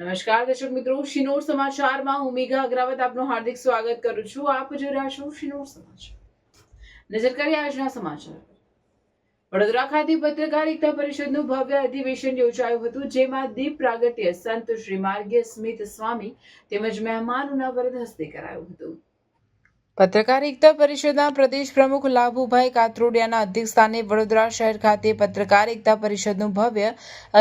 નમસ્કાર દર્શક મિત્રો, શિનોર સમાચારમાં હું મેઘા અગ્રવાલ આપનું હાર્દિક સ્વાગત કરું છું। આપ જોઈ રહ્યા છો શિનોર સમાચાર। નજર કરીએ આજના સમાચાર। વડોદરા ખાતે પત્રકાર એકતા પરિષદનું ભવ્ય અધિવેશન યોજાયું હતું, જેમાં દીપ પ્રાગટ્ય સંત શ્રી માર્ગીય સ્મિત સ્વામી તેમજ મહેમાનોના વરદ હસ્તે કરાયું હતું। પત્રકાર એકતા પરિષદના પ્રદેશ પ્રમુખ લાભુભાઈ કાત્રોડિયાના અધ્યક્ષસ્થાને વડોદરા શહેર ખાતે પત્રકાર એકતા પરિષદનું ભવ્ય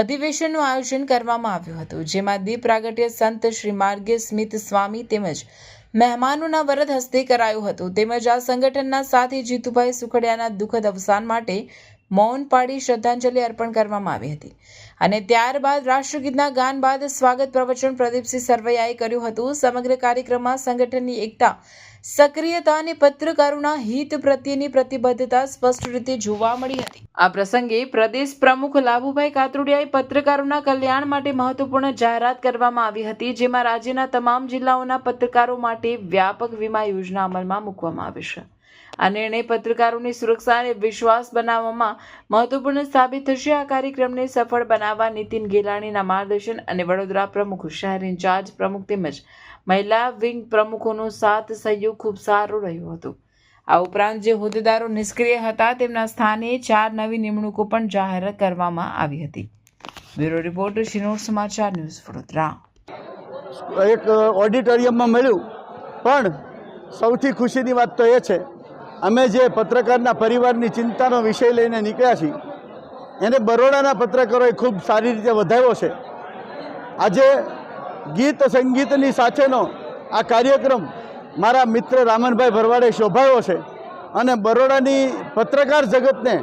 અધિવેશનનું આયોજન કરવામાં આવ્યું હતું, જેમાં દીપ પ્રાગટ્ય સંત શ્રી માર્ગીય સ્મિત સ્વામી તેમજ મહેમાનોના વરદ હસ્તે કરાયું હતું। તેમજ આ સંગઠનના સાથી જીતુભાઈ સુખડિયાના દુઃખદ અવસાન માટે મૌન પાડી શ્રદ્ધાંજલિ અર્પણ કરવામાં આવી હતી અને ત્યારબાદ રાષ્ટ્રગીતના ગાન બાદ સ્વાગત પ્રવચન પ્રદીપસિંહ સરવૈયાએ કર્યું હતું। સમગ્ર કાર્યક્રમમાં સંગઠનની એકતા, સક્રિયતા અને પત્રકારોના હિત પ્રત્યેની પ્રતિબદ્ધતા સ્પષ્ટ રીતે જોવા મળી હતી। આ પ્રસંગે પ્રદેશ પ્રમુખ લાભુભાઈ કાત્રોડિયાએ પત્રકારોના કલ્યાણ માટે મહત્વપૂર્ણ જાહેરાત કરવામાં આવી હતી, જેમાં રાજ્યના તમામ જિલ્લાઓના પત્રકારો માટે વ્યાપક વીમા યોજના અમલમાં મૂકવામાં આવી છે। આ નિર્ણય પત્રકારોની સુરક્ષા અને વિશ્વાસ બનાવવામાં મહત્વપૂર્ણ સાબિત થશે। આ કાર્યક્રમને સફળ બનાવવા નીતિન ગેલાણીના માર્ગદર્શન અને વડોદરા પ્રમુખ, શહેર ઇન્ચાર્જ પ્રમુખ તેમજ મહિલા વિંગ પ્રમુખોનો સાથ સહયોગ ખૂબ સારો રહ્યો હતો। આ ઉપરાંત જે હોદ્દેદારો નિષ્ક્રિય હતા તેમના સ્થાને 4 નવી નિમણૂકો પણ જાહેર કરવામાં આવી હતી। બ્યુરો રિપોર્ટર, શિનોર સમાચાર ન્યૂઝ, વડોદરા। એક ઓડિટોરિયમમાં મળ્યું, પણ સૌથી ખુશીની વાત તો એ છે, અમે જે પત્રકારના પરિવારની ચિંતાનો વિષય લઈને નીકળ્યા છીએ એને બરોડાના પત્રકારોએ ખૂબ સારી રીતે વધાવ્યો છે। આજે ગીત સંગીતની સાથેનો આ કાર્યક્રમ મારા મિત્ર રામનભાઈ ભરવાડે શોભાવ્યો છે અને બરોડાની પત્રકાર જગતને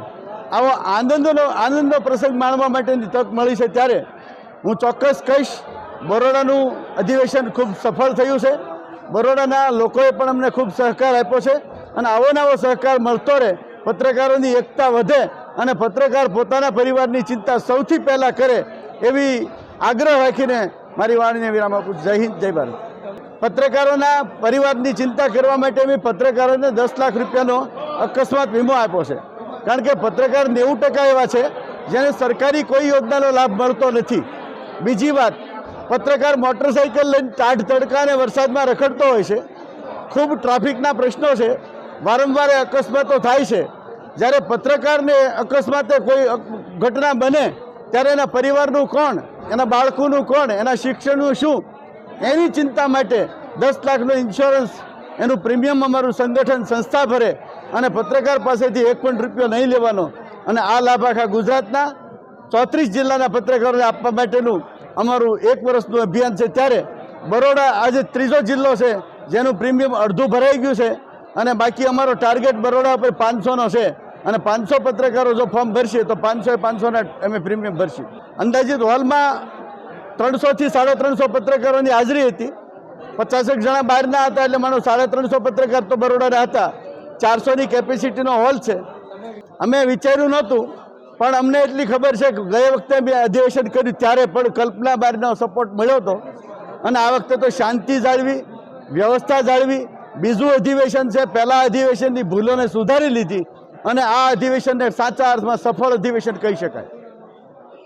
આવો આનંદનો પ્રસંગ માણવા માટેની તક મળી છે। ત્યારે હું ચોક્કસ કહીશ, બરોડાનું અધિવેશન ખૂબ સફળ થયું છે। બરોડાના લોકોએ પણ અમને ખૂબ સહકાર આપ્યો છે અને આવો નવો સહકાર મળતો રહે, પત્રકારોની એકતા વધે અને પત્રકાર પોતાના પરિવારની ચિંતા સૌથી પહેલાં કરે એવી આગ્રહ રાખીને મારી વાણીને વિરામ આપું। જય હિન્દ, જય ભારત। પત્રકારોના પરિવારની ચિંતા કરવા માટે મેં પત્રકારોને 10 લાખ રૂપિયાનો અકસ્માત વીમો આપ્યો છે, કારણ કે પત્રકાર 90% એવા છે જેને સરકારી કોઈ યોજનાનો લાભ મળતો નથી। બીજી વાત, પત્રકાર મોટરસાઇકલ લઈને ટાઢ તડકા અને વરસાદમાં રખડતો હોય છે, ખૂબ ટ્રાફિકના પ્રશ્નો છે, વારંવાર અકસ્માતો થાય છે। જ્યારે પત્રકારને અકસ્માતે કોઈ ઘટના બને ત્યારે એના પરિવારનું કોણ, એના બાળકોનું કોણ, એના શિક્ષણનું શું, એની ચિંતા માટે 10 લાખનો ઇન્સ્યોરન્સ, એનું પ્રીમિયમ અમારું સંગઠન સંસ્થા ભરે અને પત્રકાર પાસેથી 1 પણ રૂપિયો નહીં લેવાનો અને આ લાભ આખા ગુજરાતના 34 જિલ્લાના પત્રકારોને આપવા માટેનું અમારું 1 વર્ષનું અભિયાન છે। ત્યારે બરોડા આજે 3જો જિલ્લો છે જેનું પ્રીમિયમ અડધું ભરાઈ ગયું છે અને બાકી અમારો ટાર્ગેટ બરોડા પર 500નો છે અને 500 પત્રકારો જો ફોર્મ ભરશે તો 500ના અમે પ્રીમિયમ ભરશું। અંદાજિત હોલમાં 300 થી 350 પત્રકારોની હાજરી હતી। 50 જણા બહારના હતા, એટલે માનો 350 પત્રકાર તો બરોડાના હતા। 400ની કેપેસિટીનો હોલ છે। અમે વિચાર્યું નહોતું, પણ અમને એટલી ખબર છે કે ગયા વખતે મેં અધિવેશન કર્યું ત્યારે પણ કલ્પના બહારનો સપોર્ટ મળ્યો હતો અને આ વખતે તો શાંતિ જાળવી, વ્યવસ્થા જાળવી, બીજું અધિવેશન છે, પહેલાં અધિવેશનની ભૂલોને સુધારી લીધી અને આ અધિવેશનને સાચા અર્થમાં સફળ અધિવેશન કહી શકાય।